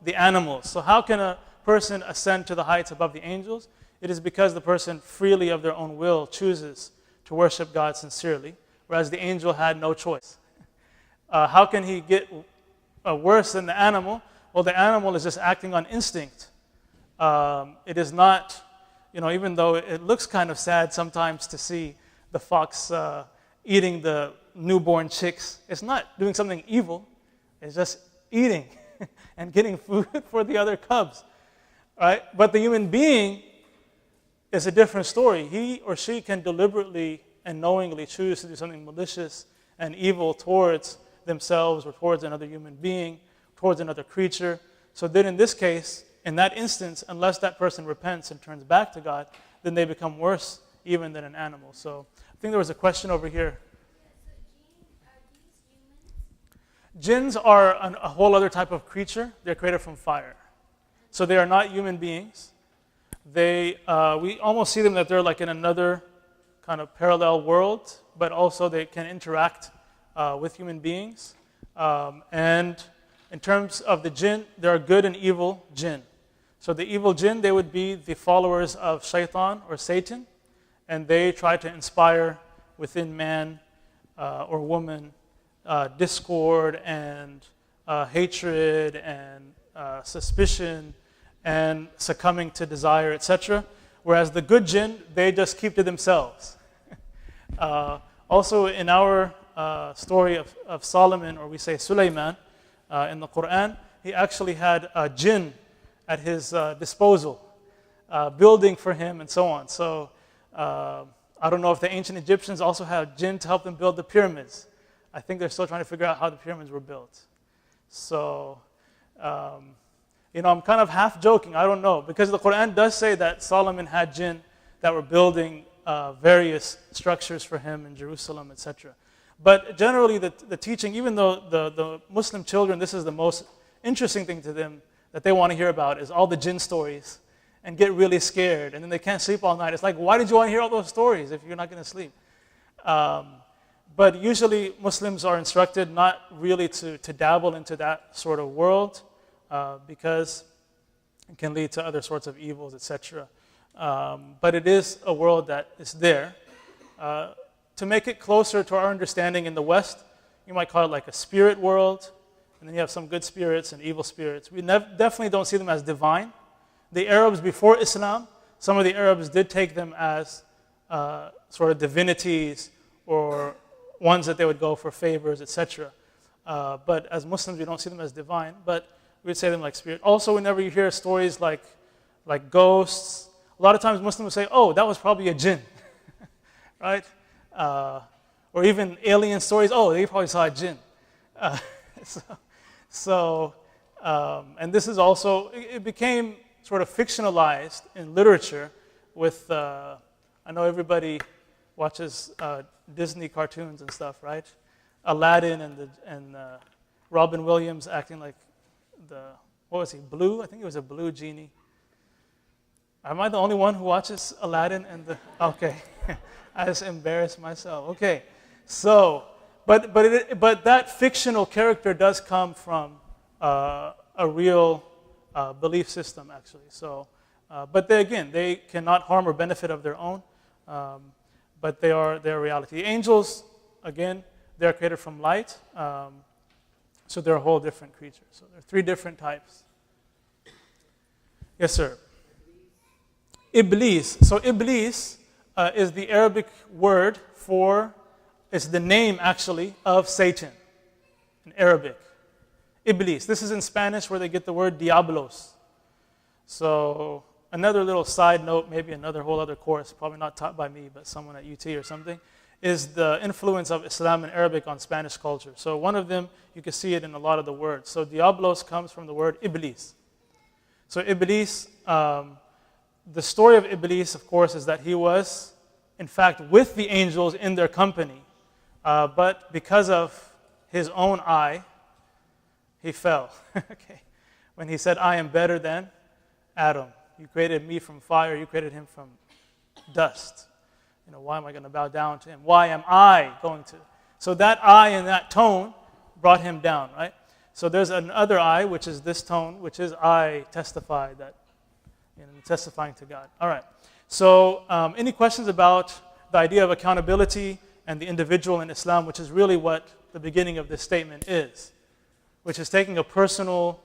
the animals. So how can a person ascend to the heights above the angels? It is because the person freely of their own will chooses to worship God sincerely, whereas the angel had no choice. How can he get worse than the animal? Well, the animal is just acting on instinct. It is not, even though it looks kind of sad sometimes to see the fox eating the newborn chicks, it's not doing something evil. It's just eating and getting food for the other cubs, right? But the human being is a different story. He or she can deliberately and knowingly choose to do something malicious and evil towards themselves or towards another human being, towards another creature. So then in this case, in that instance, unless that person repents and turns back to God, then they become worse even than an animal. So I think there was a question over here. Jinns are a whole other type of creature. They're created from fire. So they are not human beings. We almost see them that they're like in another kind of parallel world, but also they can interact with human beings. And in terms of the jinn, there are good and evil jinn. So the evil jinn, they would be the followers of shaitan or Satan, and they try to inspire within man or woman discord and hatred and suspicion and succumbing to desire, etc. Whereas the good jinn, they just keep to themselves. Also in our story of Solomon, or we say Sulaiman, in the Quran, he actually had a jinn at his disposal, building for him and so on. So I don't know if the ancient Egyptians also had jinn to help them build the pyramids. I think they're still trying to figure out how the pyramids were built. So, I'm kind of half joking, I don't know, because the Quran does say that Solomon had jinn that were building various structures for him in Jerusalem, etc. But generally the teaching, even though the Muslim children, this is the most interesting thing to them that they want to hear about, is all the jinn stories and get really scared, and then they can't sleep all night. It's like, why did you want to hear all those stories if you're not going to sleep? But usually Muslims are instructed not really to dabble into that sort of world because it can lead to other sorts of evils, etc. But it is a world that is there. To make it closer to our understanding in the West, you might call it like a spirit world, and then you have some good spirits and evil spirits. We definitely don't see them as divine. The Arabs before Islam, some of the Arabs did take them as sort of divinities or ones that they would go for favors, etc. But as Muslims, we don't see them as divine, but we would say them like spirit. Also, whenever you hear stories like ghosts, a lot of times Muslims say, oh, that was probably a jinn, right? Or even alien stories, oh, they probably saw a jinn. And this is also, it became sort of fictionalized in literature with, I know everybody watches Disney cartoons and stuff, right? Aladdin and Robin Williams acting like what was he, Blue? I think he was a blue genie. Am I the only one who watches Aladdin okay. I just embarrassed myself. Okay, so, but that fictional character does come from a real belief system, actually. So, but they cannot harm or benefit of their own. But they are reality. Angels, again, they're created from light, so they're a whole different creature. So there are 3 different types. Yes, sir. Iblis. So Iblis is the Arabic word it's the name actually of Satan in Arabic. Iblis. This is in Spanish where they get the word diablos. So another little side note, maybe another whole other course, probably not taught by me, but someone at UT or something, is the influence of Islam and Arabic on Spanish culture. So one of them, you can see it in a lot of the words. So diablos comes from the word Iblis. So Iblis, the story of Iblis, of course, is that he was, in fact, with the angels in their company. But because of his own eye, he fell. Okay. When he said, I am better than Adam. You created me from fire, you created him from dust. Why am I going to bow down to him? Why am I going to? So that I and that tone brought him down, right? So there's another I, which is this tone, which is I testify that, testifying to God. All right. So any questions about the idea of accountability and the individual in Islam, which is really what the beginning of this statement is, which is taking a personal,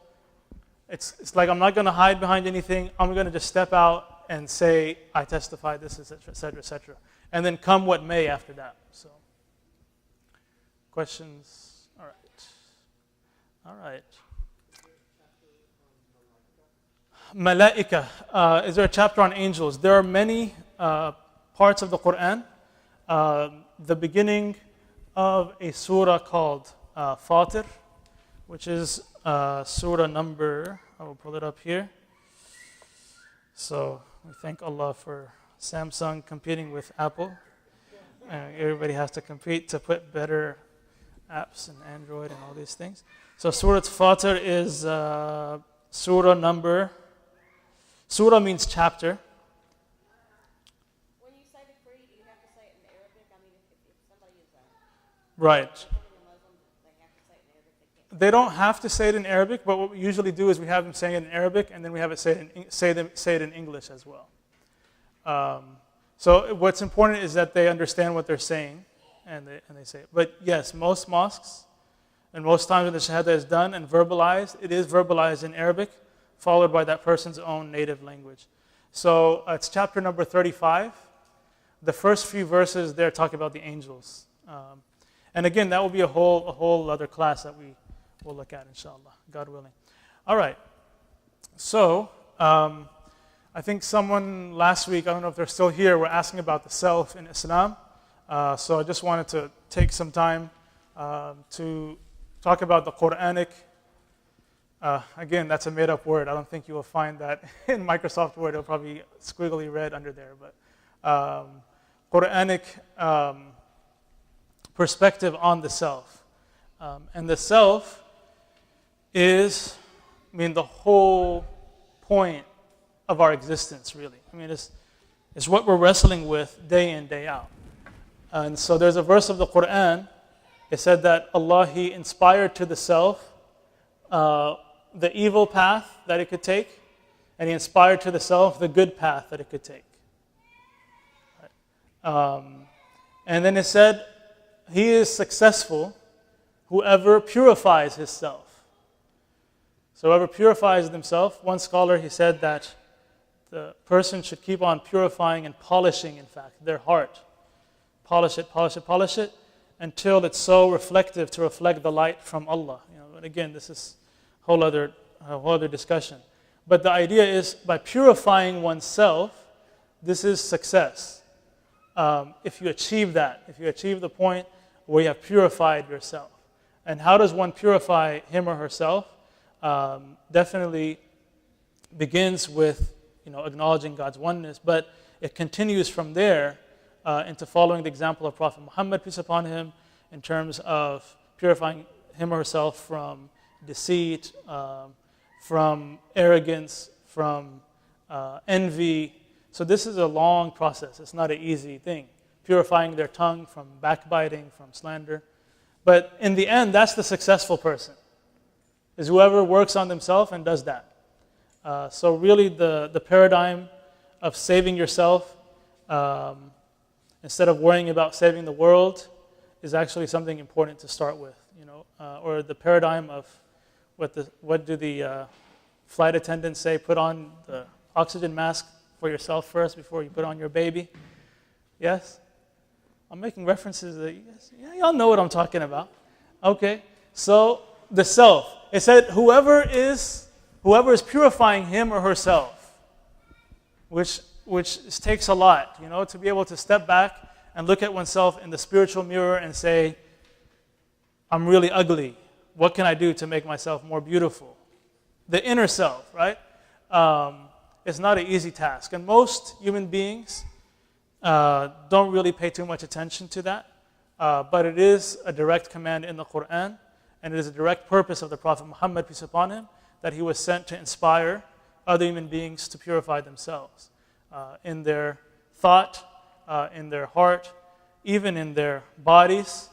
it's like I'm not going to hide behind anything. I'm going to just step out and say, I testify this, etc., etc., etc. And then come what may after that. So, questions? All right. All right. Malaika. Is there a chapter on angels? There are many parts of the Quran. The beginning of a surah called Fatir, which is surah number, I will pull it up here. So we thank Allah for Samsung competing with Apple. Everybody has to compete to put better apps and Android and all these things. So Surah Fatir is surah number, surah means chapter. When you say decree, do you have to say it in Arabic? I mean, if somebody is Right. Muslim, they have to say it in Arabic. They don't have to say it in Arabic, but what we usually do is we have them saying it in Arabic, and then we have it say it in English as well. So what's important is that they understand what they're saying, and they say it. But yes, most mosques, and most times when the Shahada is done and verbalized, it is verbalized in Arabic, followed by that person's own native language. So it's chapter number 35. The first few verses there talk about the angels. And again, that will be a whole other class that we will look at, inshallah, God willing. All right. So I think someone last week, I don't know if they're still here, were asking about the self in Islam. So I just wanted to take some time to talk about the Quranic. Again, that's a made-up word. I don't think you will find that in Microsoft Word. It'll probably be squiggly red under there. But Quranic perspective on the self. And the self is, the whole point of our existence, really. It's what we're wrestling with day in, day out. And so there's a verse of the Quran. It said that Allah, He inspired to the self the evil path that it could take, and He inspired to the self the good path that it could take. And then it said, He is successful, whoever purifies his self. So whoever purifies themselves, one scholar, he said that the person should keep on purifying and polishing, in fact, their heart. Polish it, until it's so reflective to reflect the light from Allah. And again, this is a whole other discussion. But the idea is, by purifying oneself, this is success. If you achieve that, if you achieve the point where you have purified yourself. And how does one purify him or herself? Definitely begins with acknowledging God's oneness, but it continues from there into following the example of Prophet Muhammad, peace upon him, in terms of purifying him or herself from deceit, from arrogance, from envy. So this is a long process. It's not an easy thing. Purifying their tongue from backbiting, from slander. But in the end, that's the successful person, is whoever works on themselves and does that. So really the paradigm of saving yourself, instead of worrying about saving the world, is actually something important to start with. Or the paradigm of what do the flight attendants say? Put on the oxygen mask for yourself first before you put on your baby. Yes? I'm making references that y'all know what I'm talking about. Okay, so the self. It said whoever is purifying him or herself, which takes a lot, to be able to step back and look at oneself in the spiritual mirror and say, I'm really ugly. What can I do to make myself more beautiful? The inner self, right? It's not an easy task. And most human beings don't really pay too much attention to that. But it is a direct command in the Quran, and it is a direct purpose of the Prophet Muhammad, peace upon him, that he was sent to inspire other human beings to purify themselves in their thought, in their heart, even in their bodies.